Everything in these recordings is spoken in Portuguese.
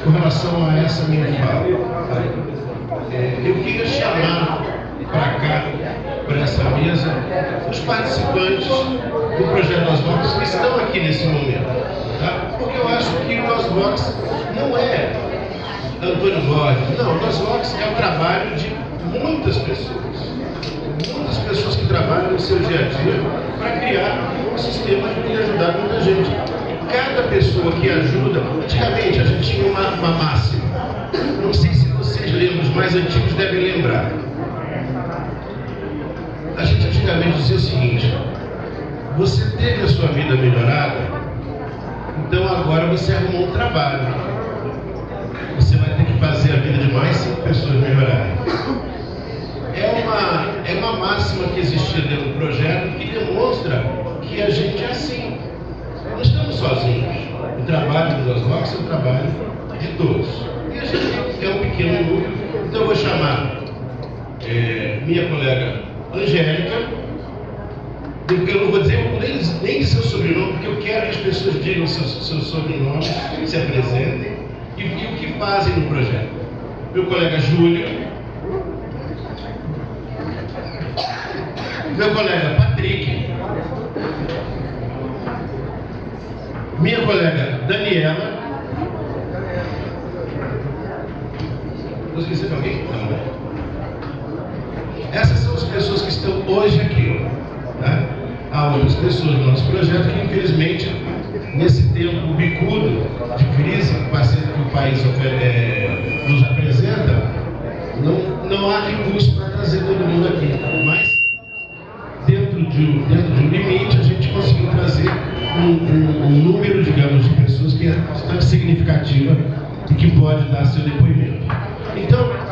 com relação a essa minha fala. Eu queria chamar para cá, para essa mesa, os participantes do projeto Osvox que estão aqui nesse momento. Tá? Porque eu acho que o Osvox não é Antônio Borges, não, o Osvox é o trabalho de muitas pessoas que trabalham no seu dia a dia para criar um sistema que tem ajudado muita gente. Cada pessoa que ajuda, antigamente a gente tinha uma máxima, não sei se vocês lembram, os mais antigos devem lembrar. A gente antigamente dizia o seguinte: você teve a sua vida melhorada, então agora você arrumou um trabalho. Você vai ter que fazer a vida de mais 5 pessoas melhorarem. É uma máxima que existia dentro do projeto que demonstra que a gente é assim. Não estamos sozinhos. O trabalho dos Osvox é um trabalho de todos. E a gente é um pequeno núcleo. Então eu vou chamar minha colega Angélica. Eu não vou dizer nem seu sobrenome, porque eu quero que as pessoas digam seu sobrenome, se apresentem e o que fazem no projeto. Meu colega Júlio. Meu colega Patrick. Minha colega Daniela. Vou esquecer de alguém? Não. Essas são as pessoas que estão hoje aqui. Tá? Há outras pessoas do nosso projeto que, infelizmente, nesse tempo bicudo de crise que o país nos apresenta, não há recurso para trazer todo mundo aqui. Mas, dentro de um limite, a gente conseguiu trazer um número, digamos, de pessoas que é bastante significativa e que pode dar seu depoimento. Então,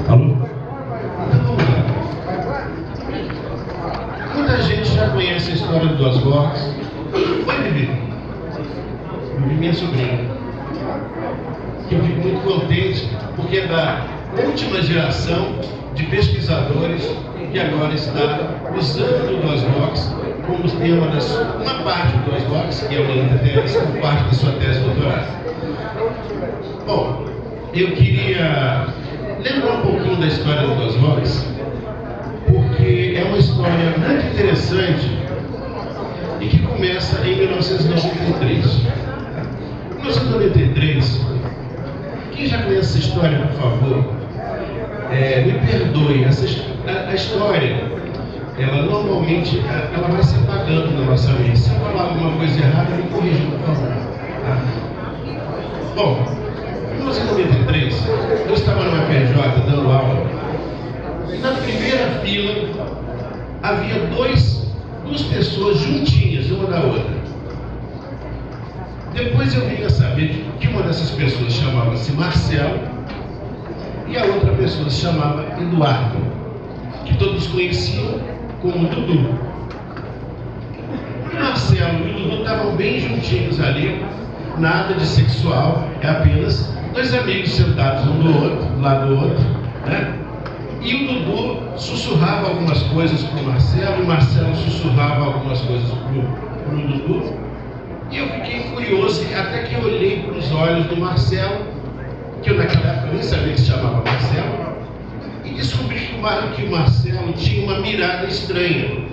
alô? Então vamos lá. Muita gente já conhece a história do Osvox. Oi, Bibi. Bibi, minha sobrinha. Eu fico muito contente porque é da última geração de pesquisadores que agora está usando o Osvox como tema uma parte do Osvox, que é o INTTS, como parte da sua tese de doutorado. Bom, eu queria lembrar um pouquinho da história do Osvox, porque é uma história muito interessante e que começa em 1993. 1993, quem já conhece essa história, por favor, me perdoe. A história, ela normalmente ela vai se apagando na nossa mente. Se eu falar alguma coisa errada, me corrija, por favor. Tá? Bom, em 1993, eu estava no FRJ dando aula e na primeira fila havia duas pessoas juntinhas, uma da outra. Depois eu vim a saber que uma dessas pessoas chamava-se Marcelo e a outra pessoa se chamava Eduardo, que todos conheciam como Dudu. O Marcelo e o Dudu estavam bem juntinhos ali, nada de sexual, é apenas dois amigos sentados um do outro, lado do outro, né? E o Dudu sussurrava algumas coisas para o Marcelo, e o Marcelo sussurrava algumas coisas para o Dudu. E eu fiquei curioso, até que eu olhei para os olhos do Marcelo, que eu naquela época nem sabia que se chamava Marcelo, e descobri que o Marcelo tinha uma mirada estranha.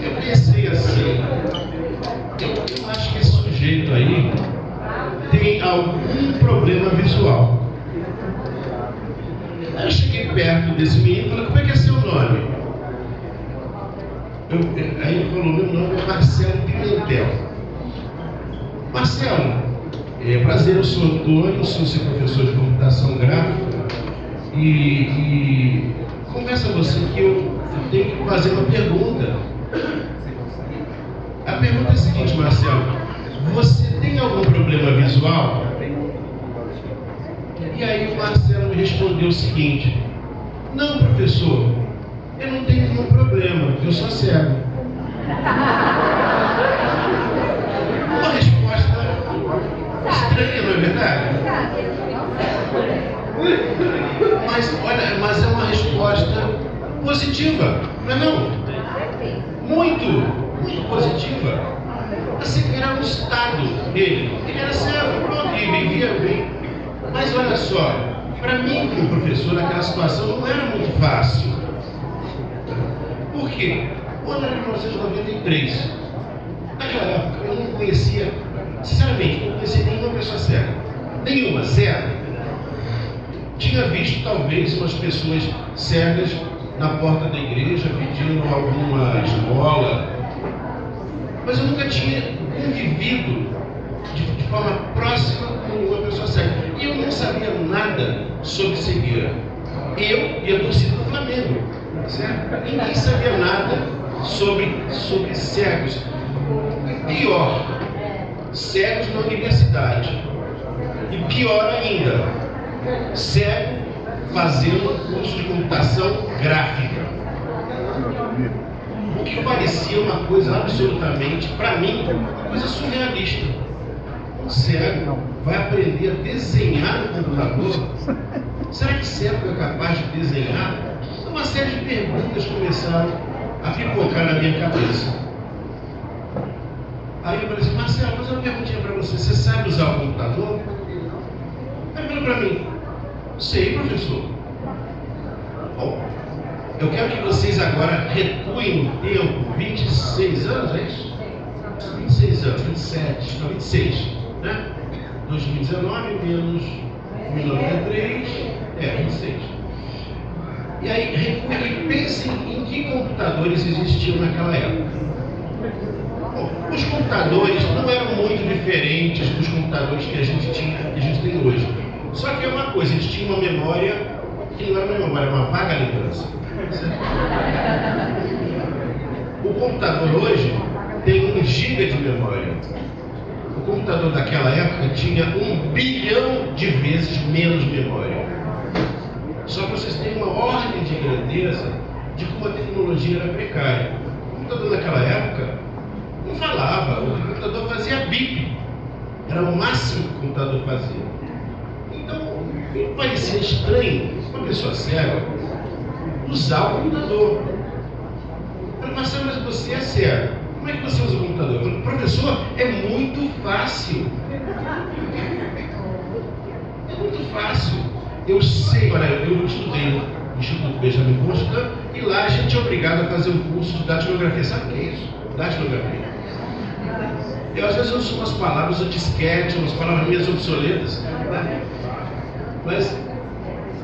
Eu pensei assim, eu acho que esse sujeito aí tem algum problema visual. Aí eu cheguei perto desse menino e falei: como é que é seu nome? Aí ele falou: meu nome é Marcelo Pimentel. Marcelo, prazer, eu sou Antônio, sou seu professor de computação gráfica e conversa você que eu tenho que fazer uma pergunta. A pergunta é a seguinte, Marcelo: você tem algum problema visual? E aí o Marcelo me respondeu o seguinte: não, professor, Eu não tenho nenhum problema, eu sou cego. Uma resposta estranha, não é verdade? Mas é uma resposta positiva, não é não? Muito positiva. Assim, era um estado dele. Ele era cego, pronto, e vivia bem. Mas olha só, para mim, como professor, aquela situação não era muito fácil. Por quê? Quando era 1993, naquela época eu não conhecia, sinceramente, não conhecia nenhuma pessoa cega. Nenhuma, zero. Tinha visto talvez umas pessoas cegas na porta da igreja pedindo alguma esmola, mas eu nunca tinha convivido de forma próxima com uma pessoa cega. E eu não sabia nada sobre cegueira. Eu e a torcida do Flamengo, certo? Ninguém sabia nada sobre cegos. Pior, cegos na universidade. E pior ainda, cego fazendo curso de computação gráfica. O que parecia uma coisa absolutamente, para mim, uma coisa surrealista. Um cego vai aprender a desenhar no computador? Será que cego é capaz de desenhar? Uma série de perguntas começaram a pipocar na minha cabeça. Aí eu falei assim, Marcelo, mas uma perguntinha para você, você sabe usar o computador? Aí falou para mim, sei, professor. Bom, eu quero que vocês agora recuem no tempo, 26 anos, é isso? 26 anos, 27, não, 26, né? 2019 menos 1993, 26. E aí, recuem e pensem em que computadores existiam naquela época. Bom, os computadores não eram muito diferentes dos computadores que a gente tinha, que a gente tem hoje. Só que é uma coisa, eles tinham uma memória que não era uma memória, era uma vaga lembrança. O computador hoje tem 1 GB de memória. O computador daquela época tinha 1 bilhão de vezes menos memória. Só para vocês terem uma ordem de grandeza de como a tecnologia era precária. O computador naquela época não falava, o computador fazia bip. Era o máximo que o computador fazia. Então, me parecia estranho uma pessoa cega usar o computador. Eu falei, Marcelo, mas você é cego. Como é que você usa o computador? Eu falei, professor, é muito fácil. É muito fácil. Eu sei, olha, eu estudei no Instituto Benjamin Constant e lá a gente é obrigado a fazer um curso de datilografia. Sabe o que é isso? Datilografia. Eu às vezes uso umas palavras, disquete, umas palavras minhas obsoletas, né? Mas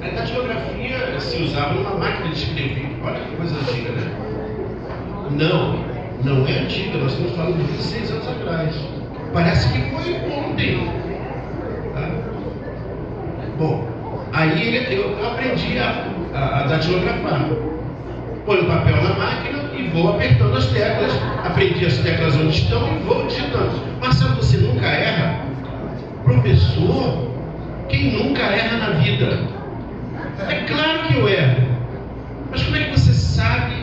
a datilografia se usava numa máquina de escrever. Olha que coisa antiga, né? Não é antiga, nós estamos falando de 26 anos atrás. Parece que foi ontem. Tá? Bom, aí eu aprendi a datilografar. Põe o papel na máquina e vou apertando as teclas. Aprendi as teclas onde estão e vou digitando. Marcelo, você nunca erra? Professor, quem nunca erra na vida? É claro que eu erro. Mas como é que você sabe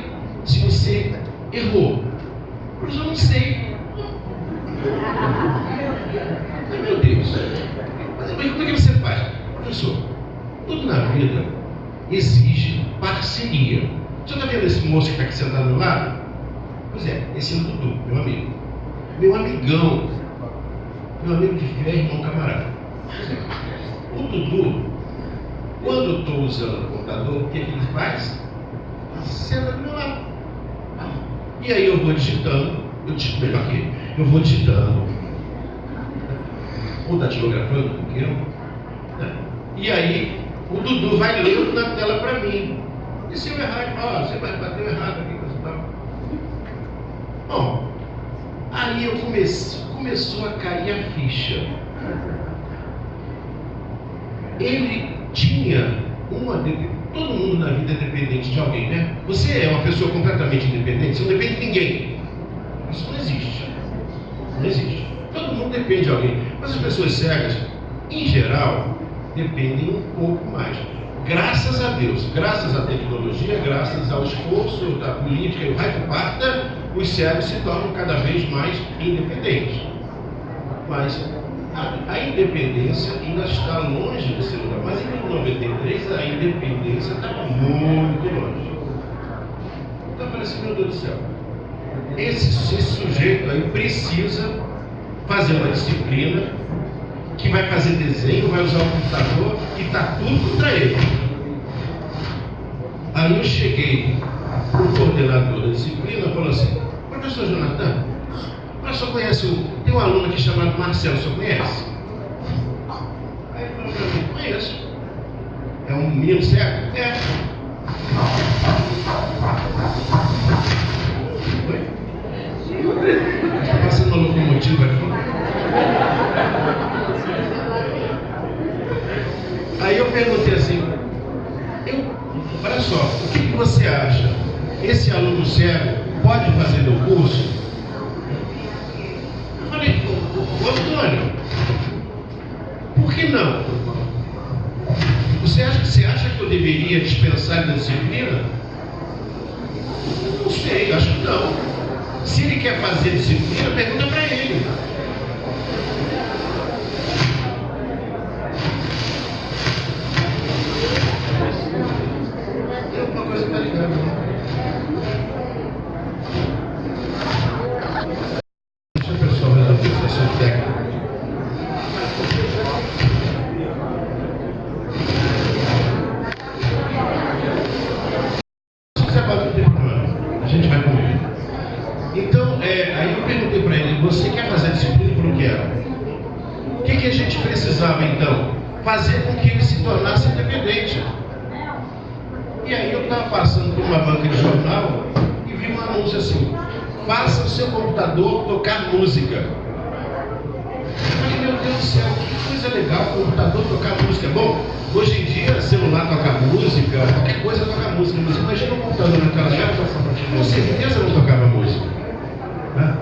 se você errou? Professor, eu não sei. Meu Deus. Mas como é que você faz? Professor, tudo na vida exige parceria. Você está vendo esse moço que está aqui sentado do meu lado? Pois é, esse é o Dudu, meu amigo. Meu amigão. Meu amigo de fé, irmão camarada. O Dudu, quando eu estou usando o computador, o que ele faz? Senta do meu lado. E aí eu vou digitando, eu digito melhor que ele. Eu vou digitando, ou datilografando, porque eu. E aí o Dudu vai lendo na tela para mim. E se eu errar, ele fala, você bateu errado aqui, coisa e tal. Bom, aí eu começou a cair a ficha. Ele tinha todo mundo na vida é dependente de alguém, né? Você é uma pessoa completamente independente, você não depende de ninguém. Isso não existe. Não existe. Todo mundo depende de alguém. Mas as pessoas cegas, em geral, dependem um pouco mais. Graças a Deus, graças à tecnologia, graças ao esforço da política e o raio que parta, os cegos se tornam cada vez mais independentes. Mas a independência ainda está longe de ser lugar. Mas em 1993 a independência estava muito longe. Então eu falei assim, meu Deus do céu, esse sujeito aí precisa fazer uma disciplina que vai fazer desenho, vai usar o computador e está tudo contra ele. Aí eu cheguei, o coordenador da disciplina falou assim, professor Jonathan, mas só conhece tem um aluno aqui chamado Marcelo, só conhece? Aí ele falou para mim, conheço. É um menino cego? É. Oi? Está passando uma locomotiva aqui. Aí eu perguntei assim, olha só, o que você acha? Esse aluno cego pode fazer meu curso? Eu falei, ô Antônio, por que não? Você acha que eu deveria dispensar da disciplina? Não sei, acho que não. Se ele quer fazer disciplina, pergunta para ele. Uma coisa que tá ligada, né? Deixa o pessoal resolver esse assunto técnico. Se quiser bater o telefone, a gente vai comer. Então, aí eu perguntei para ele, você quer fazer disciplina? Ele falou que era. O que a gente precisava então? Fazer com que ele se tornasse independente. E aí eu estava passando por uma banca de jornal e vi um anúncio assim, faça o seu computador tocar música. Eu falei, meu Deus do céu, que coisa legal, computador tocar música. Bom, hoje em dia celular toca música, qualquer coisa toca música, mas imagina um computador naquela época, com certeza não tocava música. Né?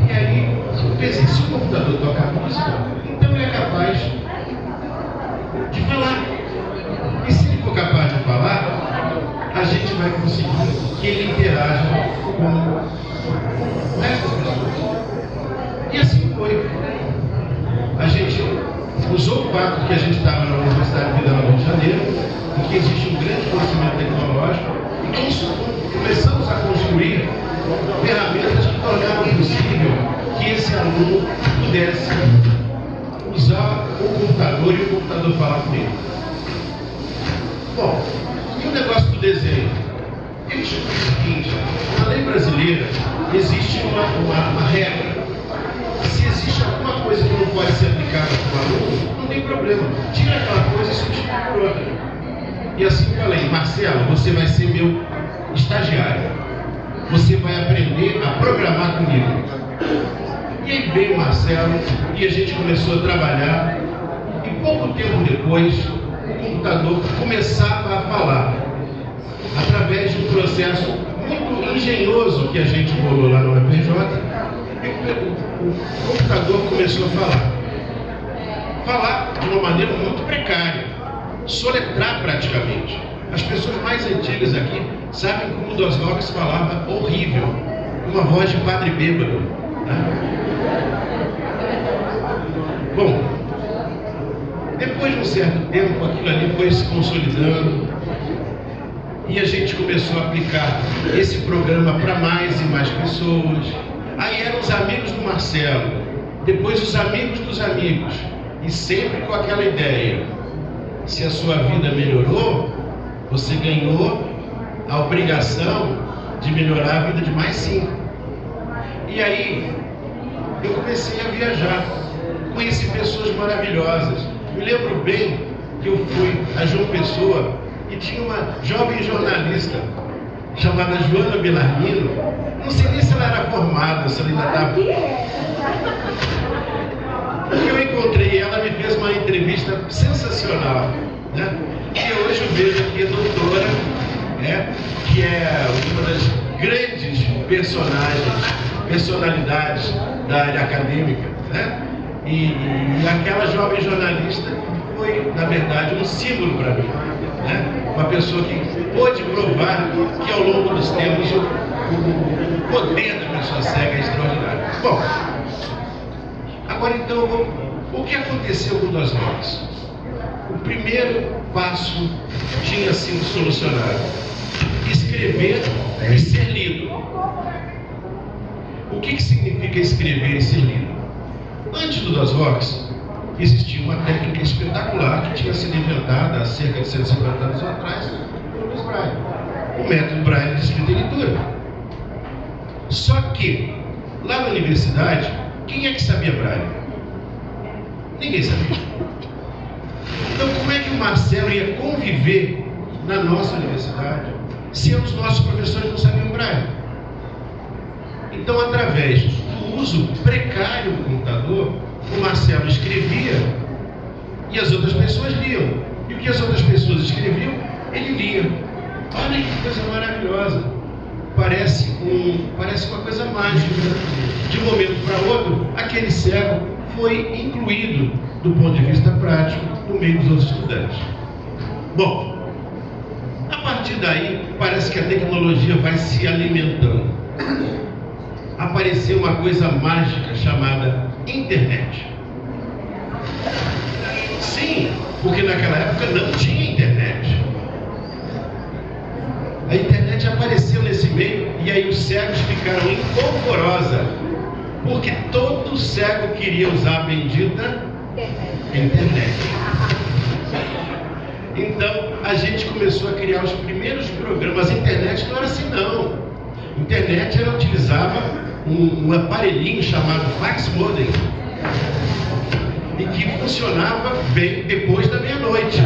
E aí eu pensei, se o computador toca música, então ele é capaz de falar. E se ele for capaz de falar, a gente vai conseguir que ele interaja com o resto das pessoas. E assim foi. A gente usou o fato que a gente estava na Universidade Federal do Rio de Janeiro, em que existe um grande conhecimento tecnológico, e começamos a construir ferramentas que tornaram possível que esse aluno pudesse usar o computador e o computador falar com ele. Bom, e o negócio do desenho? Ele chegou o seguinte, na lei brasileira existe uma regra. Se existe alguma coisa que não pode ser aplicada para o aluno, não tem problema. Tira aquela coisa e substitui por outra. E assim eu falei, Marcelo, você vai ser meu estagiário. Você vai aprender a programar comigo. E aí veio o Marcelo e a gente começou a trabalhar. E pouco tempo depois, o computador começava a falar, através de um processo muito engenhoso que a gente bolou lá no UFRJ, o computador começou a falar de uma maneira muito precária, soletrar praticamente. As pessoas mais antigas aqui sabem como o Dos Roques falava horrível, uma voz de padre bêbado. Né? Bom, depois de um certo tempo, aquilo ali foi se consolidando e a gente começou a aplicar esse programa para mais e mais pessoas. Aí eram os amigos do Marcelo, depois os amigos dos amigos, e sempre com aquela ideia: se a sua vida melhorou, você ganhou a obrigação de melhorar a vida de mais 5. E aí eu comecei a viajar, conheci pessoas maravilhosas. Me lembro bem que eu fui a João Pessoa e tinha uma jovem jornalista chamada Joana Belarmino. Não sei nem se ela era formada, se ela ainda estava. Eu encontrei ela, me fez uma entrevista sensacional, né? E hoje eu vejo aqui a doutora, que é uma das grandes personalidades da área acadêmica, né? E aquela jovem jornalista foi foi, na verdade, um símbolo para mim, né? Uma pessoa que pôde provar que ao longo dos tempos o poder da pessoa cega é extraordinário. Bom, agora então, o que aconteceu com o Das Vozes? O primeiro passo tinha sido solucionado: escrever e ser lido. O que significa escrever e ser lido? Antes do Das Vozes, existia uma técnica espetacular que tinha sido inventada há cerca de 150 anos atrás pelo Luiz Braille, o método Braille de escrita e leitura. Só que, lá na universidade, quem é que sabia Braille? Ninguém sabia. Então, como é que o Marcelo ia conviver na nossa universidade se os nossos professores não sabiam Braille? Então, através do uso precário do computador, o Marcelo escrevia e as outras pessoas liam. E o que as outras pessoas escreviam, ele lia. Olha que coisa maravilhosa. Parece uma coisa mágica. De um momento para outro, aquele cego foi incluído, do ponto de vista prático, no meio dos outros estudantes. Bom, a partir daí, parece que a tecnologia vai se alimentando. Apareceu uma coisa mágica chamada internet. Sim, porque naquela época não tinha internet. A internet apareceu nesse meio e aí os cegos ficaram em polvorosa, porque todo cego queria usar a bendita internet. Então a gente começou a criar os primeiros programas. A internet não era assim não. A internet ela utilizava um aparelhinho chamado fax modem e que funcionava bem depois da meia-noite.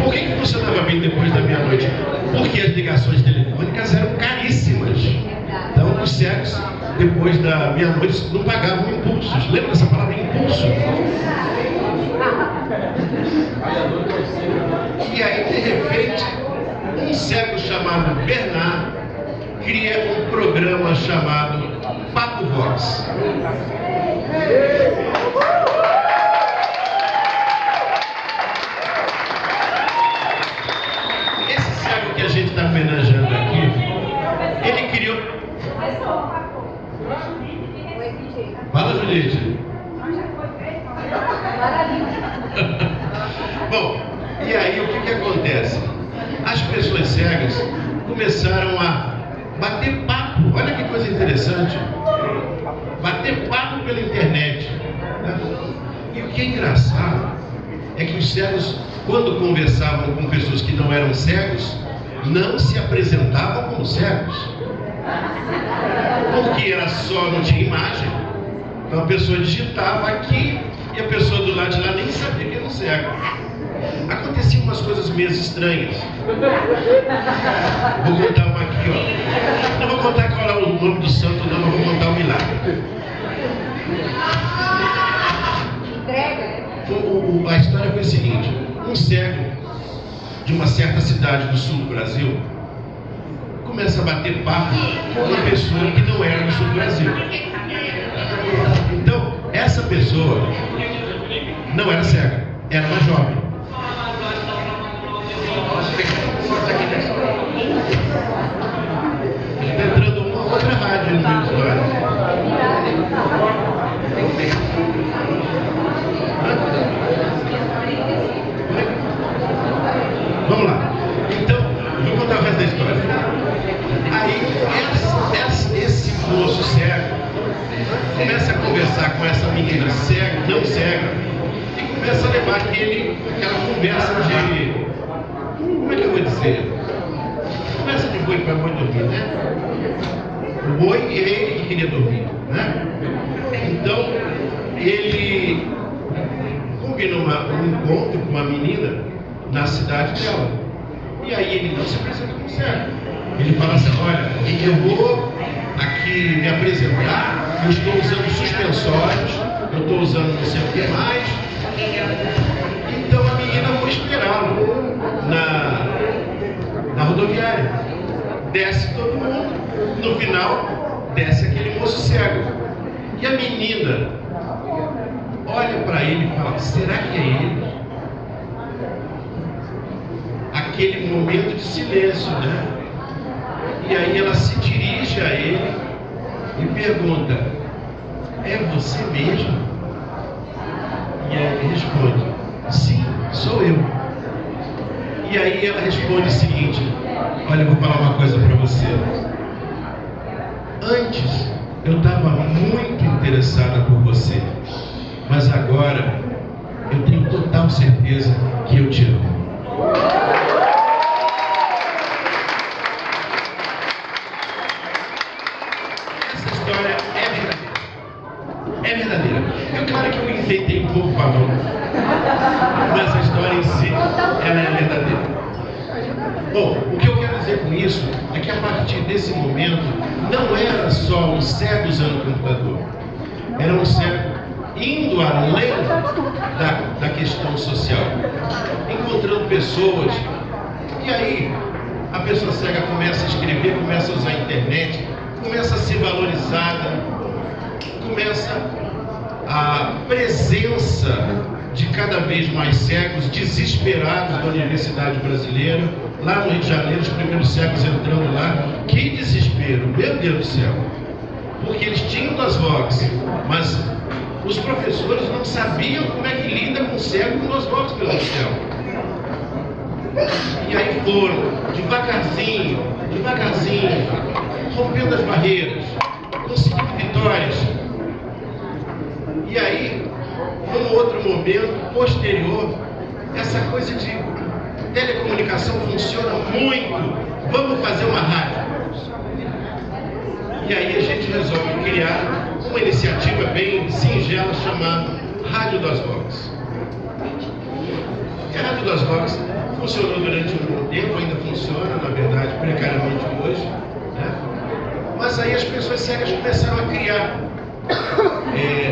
Por que funcionava bem depois da meia-noite? Porque as ligações telefônicas eram caríssimas. Então os cegos, depois da meia-noite, não pagavam impulsos. Lembra dessa palavra, impulso? E aí, de repente, um cego chamado Bernard cria um programa chamado Papo Vox. Esse cego que a gente está homenageando aqui, ele criou... Fala, Juliette. Bom, e aí o que acontece? As pessoas cegas começaram a bater papo. Olha que coisa interessante. Bater papo pela internet, né? E o que é engraçado é que os cegos, quando conversavam com pessoas que não eram cegos, não se apresentavam como cegos, porque era só, não tinha imagem. Então a pessoa digitava aqui e a pessoa do lado de lá nem sabia que era um cego. Aconteciam umas coisas meio estranhas. Vou contar uma aqui, ó. Não vou contar qual é o nome do santo, não, mas vou contar um milagre. A história foi a seguinte: um cego de uma certa cidade do sul do Brasil começa a bater papo com uma pessoa que não era do sul do Brasil. Então, essa pessoa não era cega, era uma jovem. Está entrando uma outra rádio no meu usuário. Vamos lá. Então, vou contar o resto da história. Aí, esse moço cego começa a conversar com essa menina cega, não cega, e começa a levar aquela conversa de... Como é que eu vou dizer? Conversa de boi para boi dormir, né? O boi é ele que queria dormir, né? Então, ele combinou um encontro com uma menina na cidade dela. E aí ele não se apresenta como cego. Ele fala assim: olha, eu vou aqui me apresentar, eu estou usando suspensórios, eu estou usando não sei o que mais. Então a menina foi esperá-lo na rodoviária. Desce todo mundo. No final, desce aquele moço cego. E a menina olha para ele e fala: será que é ele? Aquele momento de silêncio, né? E aí ela se dirige a ele e pergunta: é você mesmo? E aí ele responde: sim, sou eu. E aí ela responde o seguinte: olha, eu vou falar uma coisa para você. Antes eu estava muito interessada por você, mas agora eu tenho total certeza que eu te amo. Essa história é verdadeira. É verdadeira. É claro que eu inventei um pouco para não, mas a história em si, ela é verdadeira. Bom, o que eu quero dizer com isso é que a partir desse momento não era só um cego usando o computador, era um cego indo além da questão social, encontrando pessoas, e aí a pessoa cega começa a escrever, começa a usar a internet, começa a ser valorizada, começa a presença de cada vez mais cegos desesperados da Universidade Brasileira, lá no Rio de Janeiro, os primeiros cegos entrando lá. Que desespero, meu Deus do céu! Porque eles tinham DOSBox, mas os professores não sabiam como é que lida com cego com DOSBox, pelo céu. E aí foram, devagarzinho, rompendo as barreiras, conseguindo vitórias. E aí, num outro momento posterior, essa coisa de telecomunicação funciona muito, vamos fazer uma rádio. E aí a gente resolve criar uma iniciativa bem singela chamada Rádio DOSBox. A Rádio DOSBox funcionou durante um tempo, ainda funciona, na verdade, precariamente hoje, né? Mas aí as pessoas cegas começaram a criar.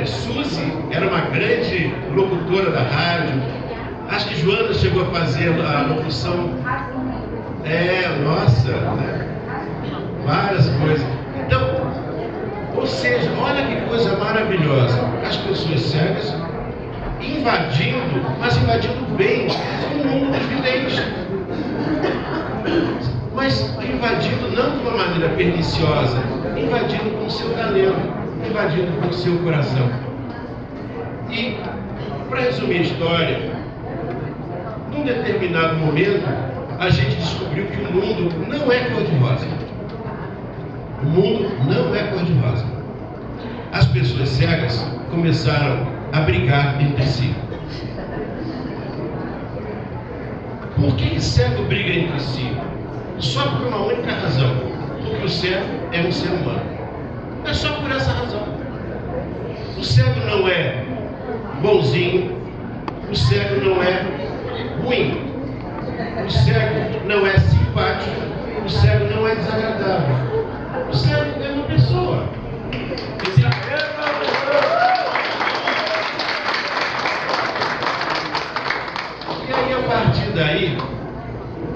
Suzy era uma grande locutora da rádio. Acho que Joana chegou a fazer a locução. Nossa, né? Várias coisas. Então, ou seja, olha que coisa maravilhosa. As pessoas cegas invadindo, mas invadindo bem o mundo dos videntes. Mas invadindo não de uma maneira perniciosa, invadindo com o seu talento, invadindo com o seu coração. E, para resumir a história, num determinado momento, a gente descobriu que o mundo não é cor-de-rosa. O mundo não é cor-de-rosa. As pessoas cegas começaram a brigar entre si. Por que cego briga entre si? Só por uma única razão: porque o cego é um ser humano. É só por essa razão. O cego não é bonzinho, o cego não é ruim, o cego não é simpático, o cego não é desagradável. O cego é uma pessoa. E aí, a partir daí,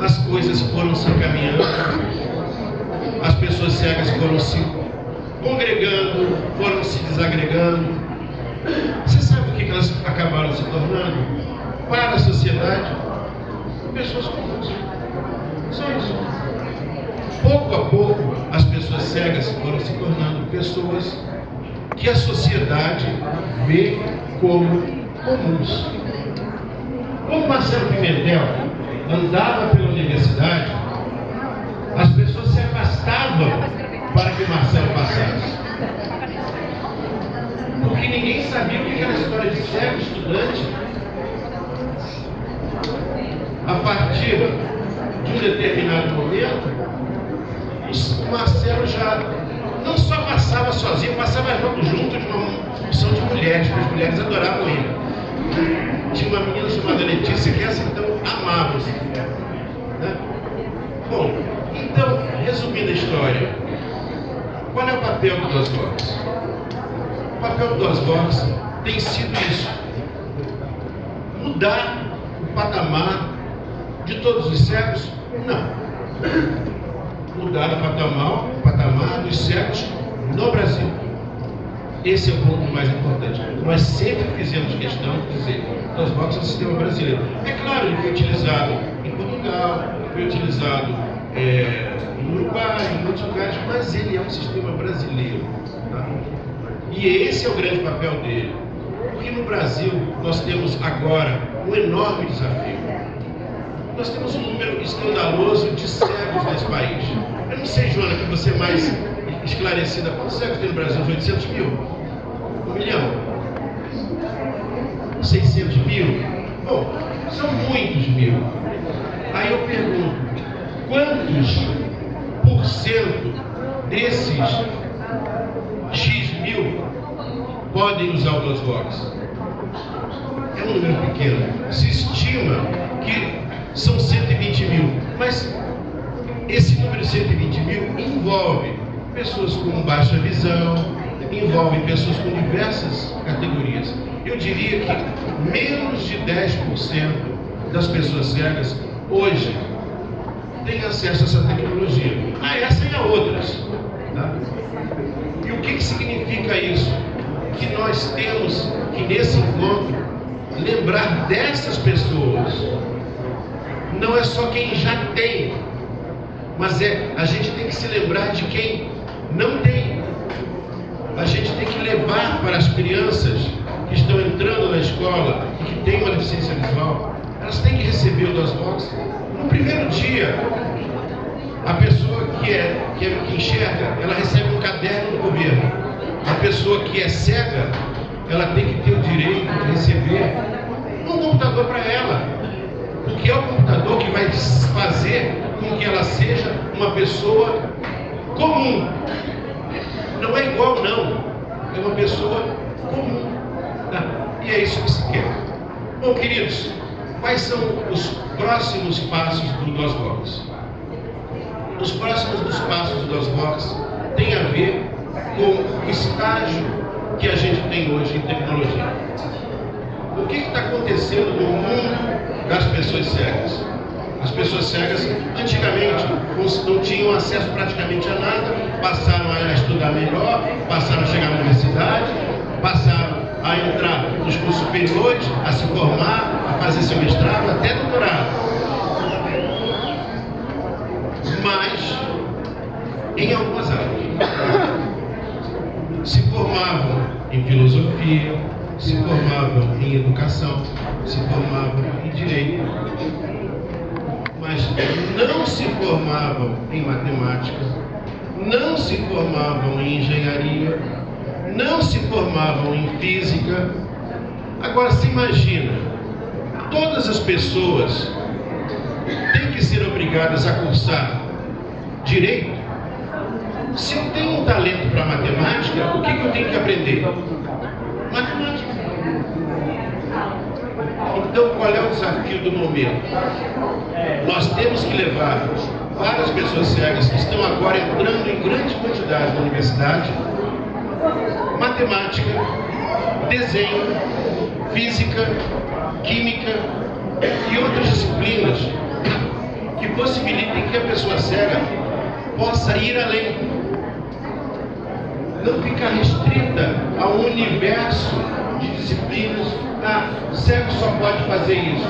as coisas foram se encaminhando, as pessoas cegas foram se congregando, foram se desagregando. Você sabe o que elas acabaram se tornando? Para a sociedade, pessoas comuns. Só isso. Pouco a pouco, as pessoas cegas foram se tornando pessoas que a sociedade vê como comuns. Como Marcelo Pimentel andava pela universidade, as pessoas se afastavam para que Marcelo passasse. Porque ninguém sabia o que era a história de cego estudante. A partir de um determinado momento, o Marcelo já não só passava sozinho, passava junto de uma função de mulheres, porque as mulheres adoravam ele. Tinha uma menina chamada Letícia que essa então amava-se, né? Bom, então, resumindo a história, qual é o papel do DOSBox? O papel do DOSBox tem sido isso: mudar o patamar de todos os cegos? Não. Mudar o patamar dos cegos no Brasil. Esse é o ponto mais importante. Nós sempre fizemos questão de dizer que o DOSBox é um sistema brasileiro. É claro, ele foi utilizado em Portugal, foi utilizado no Uruguai, em outros lugares, mas ele é um sistema brasileiro. Tá? E esse é o grande papel dele. Porque no Brasil nós temos agora um enorme desafio. Nós temos um número escandaloso de cegos nesse país. Eu não sei, Joana, que você é mais esclarecida. Quantos cegos tem no Brasil? 800 mil? 1 milhão? 600 mil? Bom, são muitos mil. Aí eu pergunto, quantos por cento desses X mil podem usar o DOSBox? É um número pequeno. Se estima que são 120 mil, mas esse número de 120 mil envolve pessoas com baixa visão, envolve pessoas com diversas categorias. Eu diria que menos de 10% das pessoas cegas hoje têm acesso a essa tecnologia. A essa e a outras. Tá? E o que significa isso? Que nós temos que nesse encontro lembrar dessas pessoas. Não é só quem já tem, mas a gente tem que se lembrar de quem não tem. A gente tem que levar para as crianças que estão entrando na escola e que têm uma deficiência visual, elas têm que receber o DOSBox. No primeiro dia, a pessoa que enxerga, ela recebe um caderno do governo. A pessoa que é cega, ela tem que ter o direito de receber um computador para ela, porque é o computador que vai fazer com que ela seja uma pessoa comum. Não é igual, não. É uma pessoa comum. Tá? E é isso que se quer. Bom, queridos, quais são os próximos passos do DOSBox? Os próximos passos do DOSBox têm a ver com o estágio que a gente tem hoje em tecnologia. O que está acontecendo no mundo das pessoas cegas? As pessoas cegas, antigamente, não tinham acesso praticamente a nada, passaram a estudar melhor, passaram a chegar na universidade, passaram a entrar nos cursos superiores, a se formar, a fazer seu mestrado, até doutorado. Mas, em algumas áreas, se formavam em filosofia, se formavam em educação, se formavam em direito, mas não se formavam em matemática, não se formavam em engenharia, não se formavam em física. Agora se imagina, todas as pessoas têm que ser obrigadas a cursar direito. Se eu tenho um talento para matemática, o que eu tenho que aprender? Matemática. Então, qual é o desafio do momento? Nós temos que levar várias pessoas cegas que estão agora entrando em grande quantidade na universidade, matemática, desenho, física, química e outras disciplinas que possibilitem que a pessoa cega possa ir além. Não ficar restrita a um universo de disciplinas. Cego só pode fazer isso.